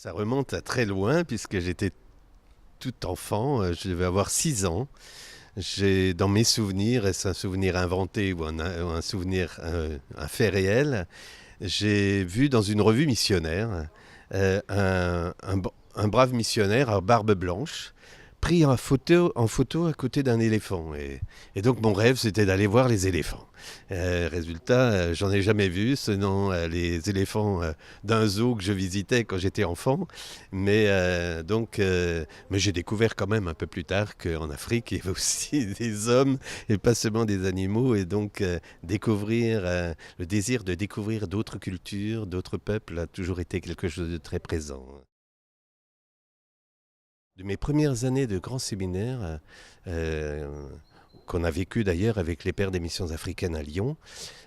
Ça remonte à très loin puisque j'étais tout enfant, je devais avoir 6 ans. J'ai dans mes souvenirs, est-ce un souvenir inventé ou un souvenir, un fait réel, j'ai vu dans une revue missionnaire un brave missionnaire à barbe blanche pris en photo à côté d'un éléphant. Et donc mon rêve, c'était d'aller voir les éléphants. Résultat, j'en ai jamais vu, sinon les éléphants d'un zoo que je visitais quand j'étais enfant. Mais j'ai découvert quand même un peu plus tard qu'en Afrique, il y avait aussi des hommes et pas seulement des animaux. Et donc le désir de découvrir d'autres cultures, d'autres peuples a toujours été quelque chose de très présent. De mes premières années de grand séminaire, qu'on a vécu d'ailleurs avec les Pères des Missions africaines à Lyon,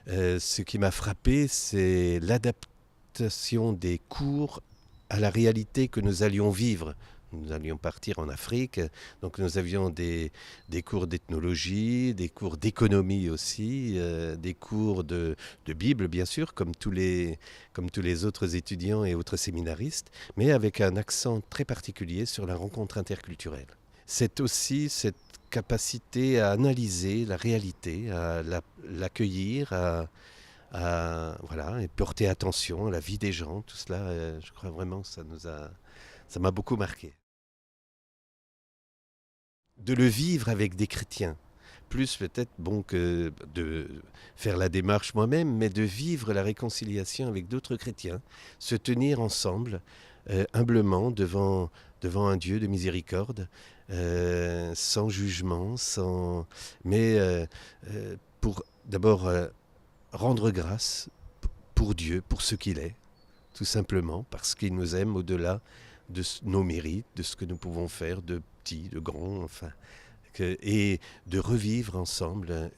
ce qui m'a frappé, c'est l'adaptation des cours à la réalité que nous allions vivre. Nous allions partir en Afrique, donc nous avions des cours d'ethnologie, des cours d'économie aussi, des cours de Bible bien sûr, comme tous les autres étudiants et autres séminaristes, mais avec un accent très particulier sur la rencontre interculturelle. C'est aussi cette capacité à analyser la réalité, à l'accueillir, voilà, et porter attention à la vie des gens, tout cela, je crois vraiment que ça m'a beaucoup marqué. De le vivre avec des chrétiens, plus peut-être bon que de faire la démarche moi-même, mais de vivre la réconciliation avec d'autres chrétiens, se tenir ensemble, humblement devant un Dieu de miséricorde, sans jugement, mais pour d'abord rendre grâce pour Dieu, pour ce qu'il est, tout simplement, parce qu'il nous aime au-delà de nos mérites, de ce que nous pouvons faire de petit, de grand, enfin, et de revivre ensemble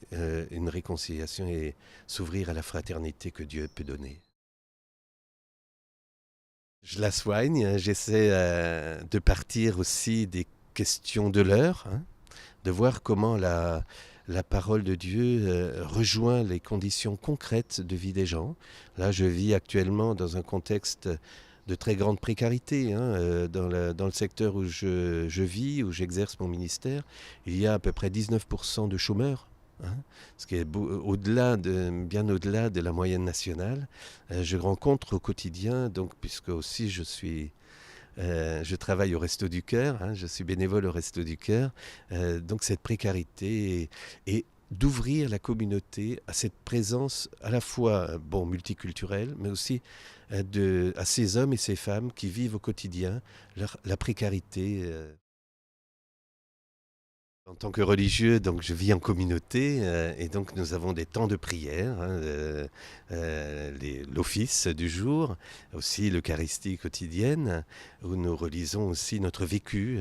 une réconciliation et s'ouvrir à la fraternité que Dieu peut donner. Je la soigne, hein, j'essaie de partir aussi des questions de l'heure, hein, de voir comment la parole de Dieu rejoint les conditions concrètes de vie des gens. Là, je vis actuellement dans un contexte de très grande précarité, hein, dans le secteur où je vis, où j'exerce mon ministère. Il y a à peu près 19% de chômeurs, hein, ce qui est bien au-delà de la moyenne nationale. Je rencontre au quotidien, donc, puisque aussi je travaille au Resto du Cœur, hein, je suis bénévole au Resto du Cœur, donc cette précarité et d'ouvrir la communauté à cette présence à la fois bon, multiculturelle, mais aussi à ces hommes et ces femmes qui vivent au quotidien la précarité. En tant que religieux, donc je vis en communauté et donc nous avons des temps de prière, hein, l'office du jour, aussi l'Eucharistie quotidienne, où nous relisons aussi notre vécu.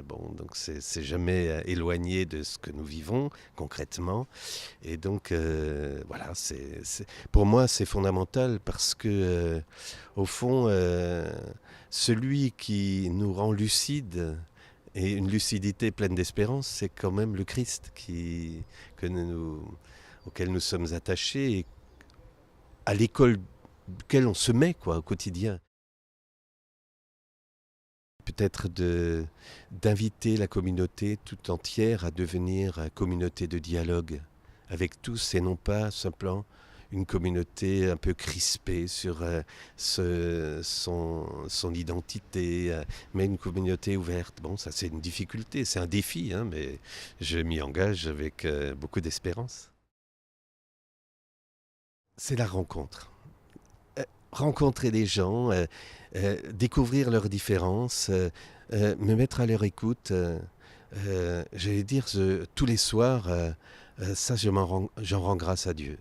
Bon, donc c'est jamais éloigné de ce que nous vivons concrètement. Et donc voilà, pour moi c'est fondamental parce que au fond, celui qui nous rend lucides et une lucidité pleine d'espérance, c'est quand même le Christ auquel nous sommes attachés et à l'école duquel on se met quoi, au quotidien. Peut-être d'inviter la communauté tout entière à devenir communauté de dialogue avec tous et non pas simplement une communauté un peu crispée sur son identité, mais une communauté ouverte. Bon, ça c'est une difficulté, c'est un défi, hein, mais je m'y engage avec beaucoup d'espérance. C'est la rencontre. Rencontrer des gens, découvrir leurs différences, me mettre à leur écoute, j'allais dire tous les soirs, ça j'en rends grâce à Dieu.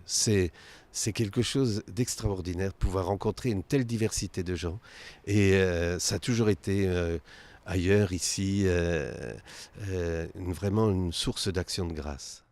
C'est quelque chose d'extraordinaire, pouvoir rencontrer une telle diversité de gens. Et ça a toujours été ailleurs, ici, vraiment une source d'action de grâce.